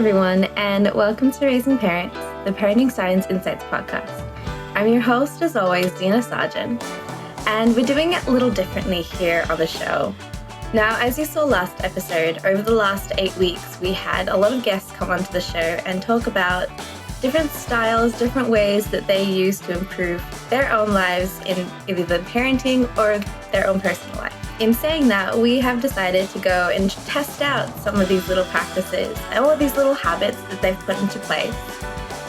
everyone, and welcome to Raising Parents, the Parenting Science Insights podcast. I'm your host, as always, Dina Sargeant, and we're doing it a little differently here on the show. Now, as you saw last episode, over the last 8 weeks, we had a lot of guests come onto the show and talk about different styles, different ways that they use to improve their own lives in either parenting or their own personal life. In saying that, we have decided to go and test out some of these little practices and all of these little habits that they've put into place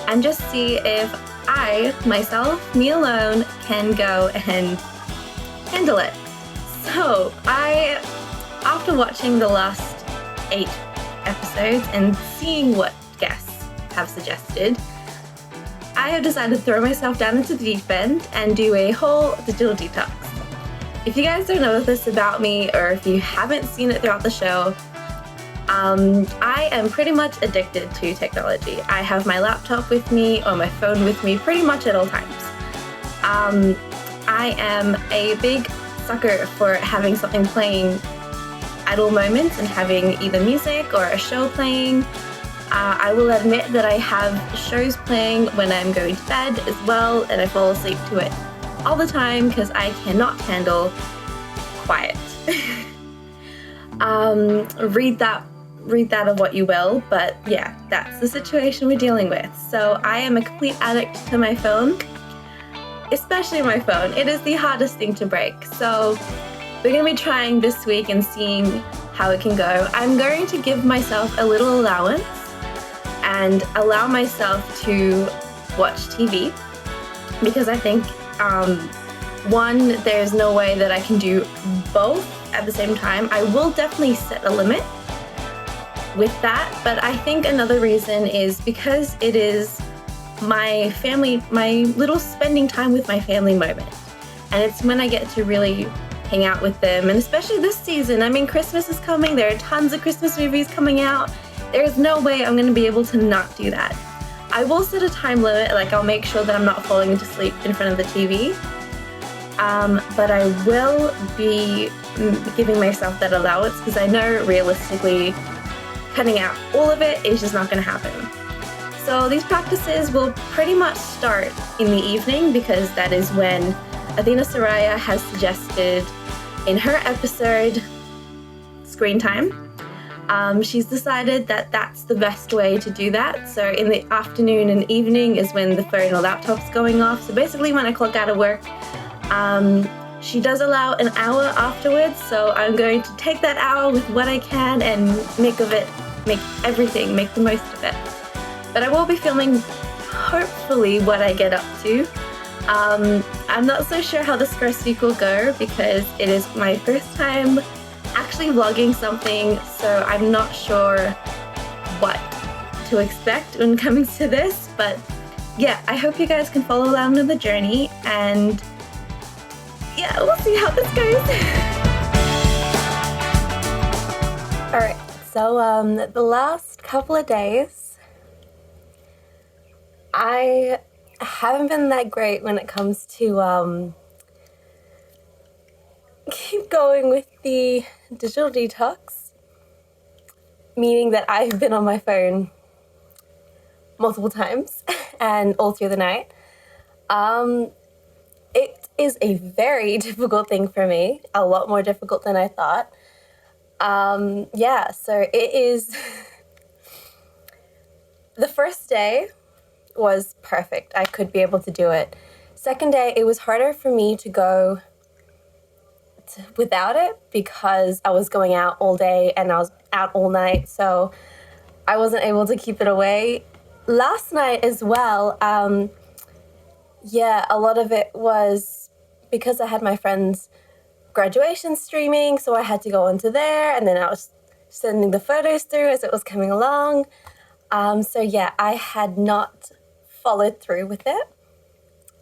and just see if I, myself, me alone, can go and handle it. So after watching the last 8 episodes and seeing what guests have suggested, I have decided to throw myself down into the deep end and do a whole digital detox. If you guys don't know this about me, or if you haven't seen it throughout the show, I am pretty much addicted to technology. I have my laptop with me or my phone with me pretty much at all times. I am a big sucker for having something playing at all moments and having either music or a show playing. I will admit that I have shows playing when I'm going to bed as well, and I fall asleep to it all the time because I cannot handle quiet. Read that of what you will, but yeah, that's the situation we're dealing with. So I am a complete addict to my phone, especially my phone. It is the hardest thing to break. So we're going to be trying this week and seeing how it can go. I'm going to give myself a little allowance and allow myself to watch TV because I think one, there's no way that I can do both at the same time. I will definitely set a limit with that, but I think another reason is because it is my family, my little spending time with my family moment. And it's when I get to really hang out with them, and especially this season. I mean, Christmas is coming, there are tons of Christmas movies coming out. There's no way I'm gonna be able to not do that. I will set a time limit, like I'll make sure that I'm not falling into sleep in front of the TV. But I will be giving myself that allowance because I know realistically cutting out all of it is just not going to happen. So these practices will pretty much start in the evening because that is when Athina Saraya has suggested in her episode screen time. She's decided that that's the best way to do that. So in the afternoon and evening is when the phone or laptop's going off. So basically when I clock out of work, she does allow an hour afterwards. So I'm going to take that hour with what I can and make the most of it. But I will be filming hopefully what I get up to. I'm not so sure how this first week will go because it is my first time actually vlogging something, so I'm not sure what to expect when it comes to this, but yeah, I hope you guys can follow along on the journey, and yeah, we'll see how this goes. Alright, so the last couple of days, I haven't been that great when it comes to keep going with the digital detox, meaning that I've been on my phone multiple times and all through the night. It is a very difficult thing for me, a lot more difficult than I thought. So it is. The first day was perfect. I could be able to do it. Second day, it was harder for me to go without it because I was going out all day and I was out all night, so I wasn't able to keep it away. Last night as well, a lot of it was because I had my friend's graduation streaming, so I had to go onto there, and then I was sending the photos through as it was coming along. I had not followed through with it.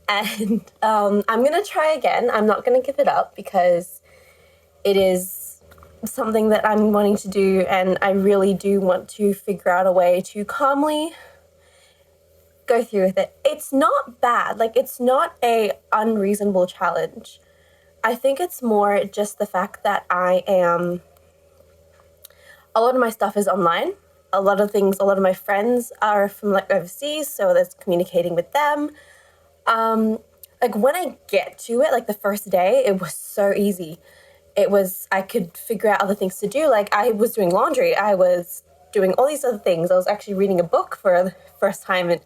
And I'm going to try again. I'm not going to give it up because it is something that I'm wanting to do, and I really do want to figure out a way to calmly go through with it. It's not bad. Like, it's not a unreasonable challenge. I think it's more just the fact that a lot of my stuff is online. a lot of my friends are from like overseas, so there's communicating with them. Like when I get to it, like the first day, it was so easy. I could figure out other things to do. Like I was doing laundry, I was doing all these other things. I was actually reading a book for the first time in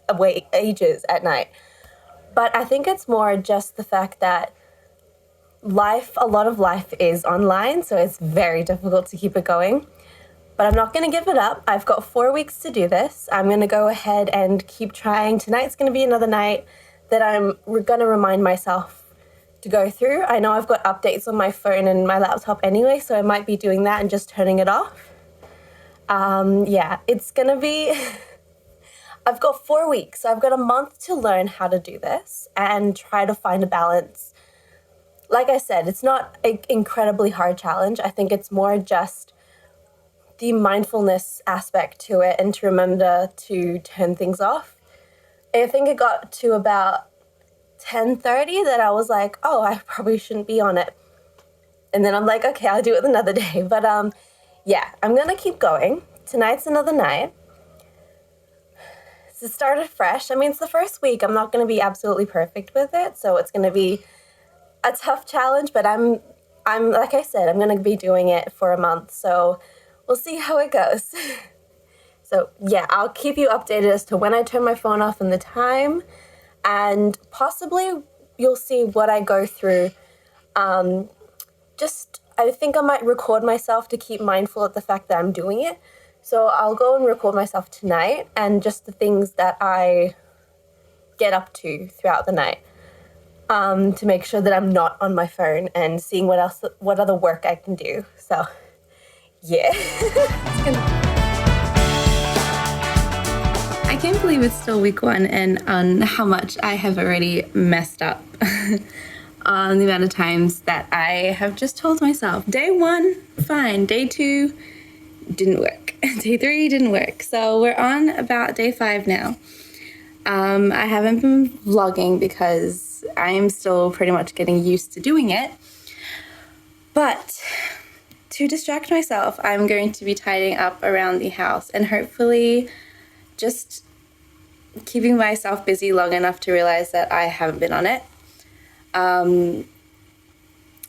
ages at night. But I think it's more just the fact that a lot of life is online, so it's very difficult to keep it going. But I'm not going to give it up. I've got 4 weeks to do this. I'm going to go ahead and keep trying. Tonight's going to be another night that I'm going to remind myself to go through. I know I've got updates on my phone and my laptop anyway, so I might be doing that and just turning it off. It's going to be... I've got 4 weeks, so I've got a month to learn how to do this and try to find a balance. Like I said, it's not an incredibly hard challenge. I think it's more just the mindfulness aspect to it and to remember to turn things off. I think it got to about 10:30 that I was like, oh, I probably shouldn't be on it. And then I'm like, okay, I'll do it another day. But I'm going to keep going. Tonight's another night. To start it fresh. I mean, it's the first week. I'm not going to be absolutely perfect with it, so it's going to be a tough challenge, but I'm like I said, I'm going to be doing it for a month, so we'll see how it goes. So yeah, I'll keep you updated as to when I turn my phone off and the time, and possibly you'll see what I go through. I think I might record myself to keep mindful of the fact that I'm doing it. So I'll go and record myself tonight and just the things that I get up to throughout the night, to make sure that I'm not on my phone and seeing what other work I can do. So yeah. I can't believe it's still week 1 and on how much I have already messed up on the amount of times that I have just told myself, day 1, fine, day 2, didn't work. Day 3 didn't work. So we're on about day 5 now. I haven't been vlogging because I am still pretty much getting used to doing it. But to distract myself, I'm going to be tidying up around the house and hopefully just keeping myself busy long enough to realize that I haven't been on it.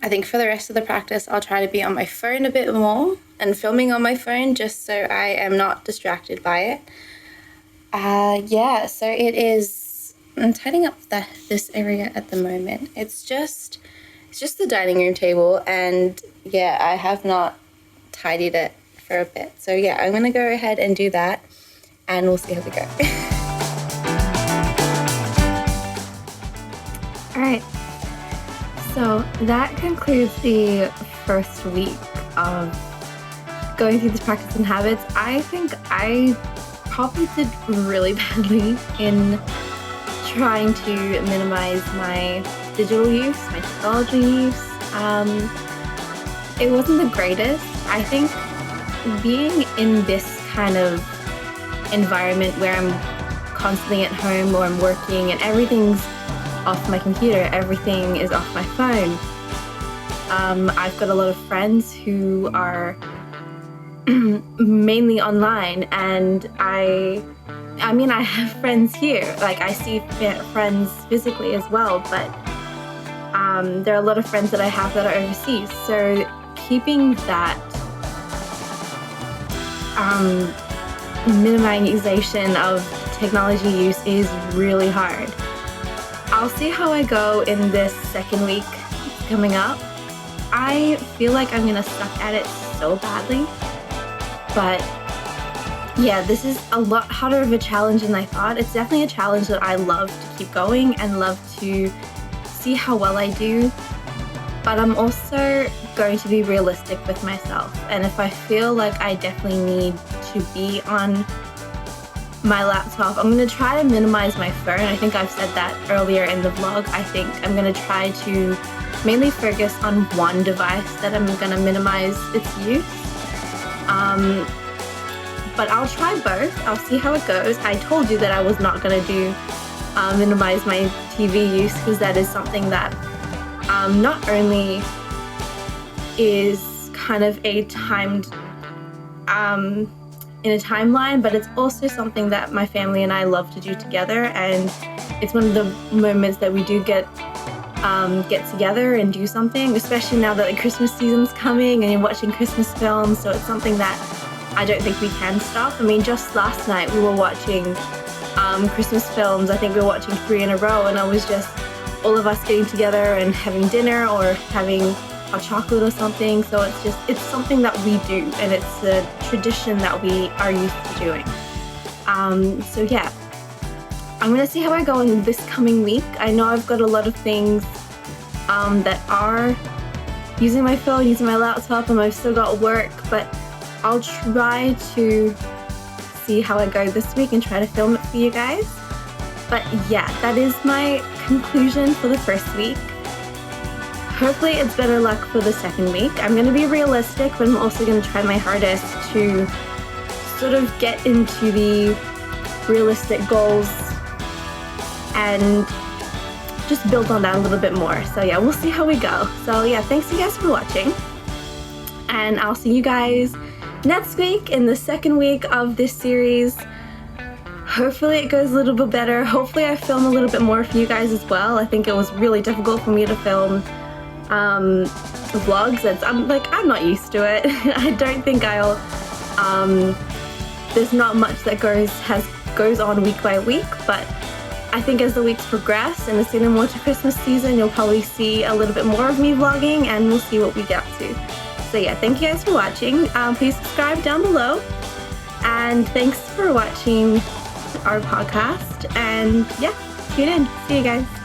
I think for the rest of the practice, I'll try to be on my phone a bit more and filming on my phone just so I am not distracted by it. So it is, I'm tidying up this area at the moment. It's just the dining room table, and yeah, I have not tidied it for a bit. So yeah, I'm going to go ahead and do that and we'll see how we go. All right. So that concludes the first week of going through this practice and habits. I think I probably did really badly in trying to minimize my digital use, my technology use. It wasn't the greatest. I think being in this kind of environment where I'm constantly at home or I'm working and everything's off my computer, everything is off my phone. I've got a lot of friends who are mainly online, and I have friends here. Like, I see friends physically as well, but there are a lot of friends that I have that are overseas. So keeping that minimization of technology use is really hard. I'll see how I go in this second week coming up. I feel like I'm gonna suck at it so badly, but yeah, this is a lot harder of a challenge than I thought. It's definitely a challenge that I love to keep going and love to see how well I do, but I'm also going to be realistic with myself, and if I feel like I definitely need to be on my laptop, I'm going to try to minimize my phone. I think I've said that earlier in the vlog. I think I'm going to try to mainly focus on one device that I'm going to minimize its use. But I'll try both. I'll see how it goes. I told you that I was not going to minimize my TV use, because that is something that not only is kind of a timed in a timeline, but it's also something that my family and I love to do together, and it's one of the moments that we do get together and do something, especially now that the Christmas season's coming and you're watching Christmas films. So it's something that I don't think we can stop. I mean, just last night we were watching Christmas films. I think we were watching 3 in a row, and it was just all of us getting together and having dinner or having hot chocolate or something. So it's something that we do, and it's a tradition that we are used to doing. So yeah, I'm gonna see how I go in this coming week. I know I've got a lot of things that are using my phone, using my laptop, and I've still got work, but I'll try to see how I go this week and try to film it for you guys. But yeah, that is my conclusion for the first week. Hopefully it's better luck for the second week. I'm going to be realistic, but I'm also going to try my hardest to sort of get into the realistic goals and just build on that a little bit more. So yeah, we'll see how we go. So yeah, thanks you guys for watching, and I'll see you guys next week in the second week of this series. Hopefully it goes a little bit better. Hopefully I film a little bit more for you guys as well. I think it was really difficult for me to film vlogs. I'm not used to it. I don't think I'll there's not much that goes on week by week, but I think as the weeks progress and it's getting more to Christmas season, you'll probably see a little bit more of me vlogging, and we'll see what we get up to. So yeah, thank you guys for watching. Please subscribe down below, and thanks for watching our podcast, and yeah, tune in. See you guys.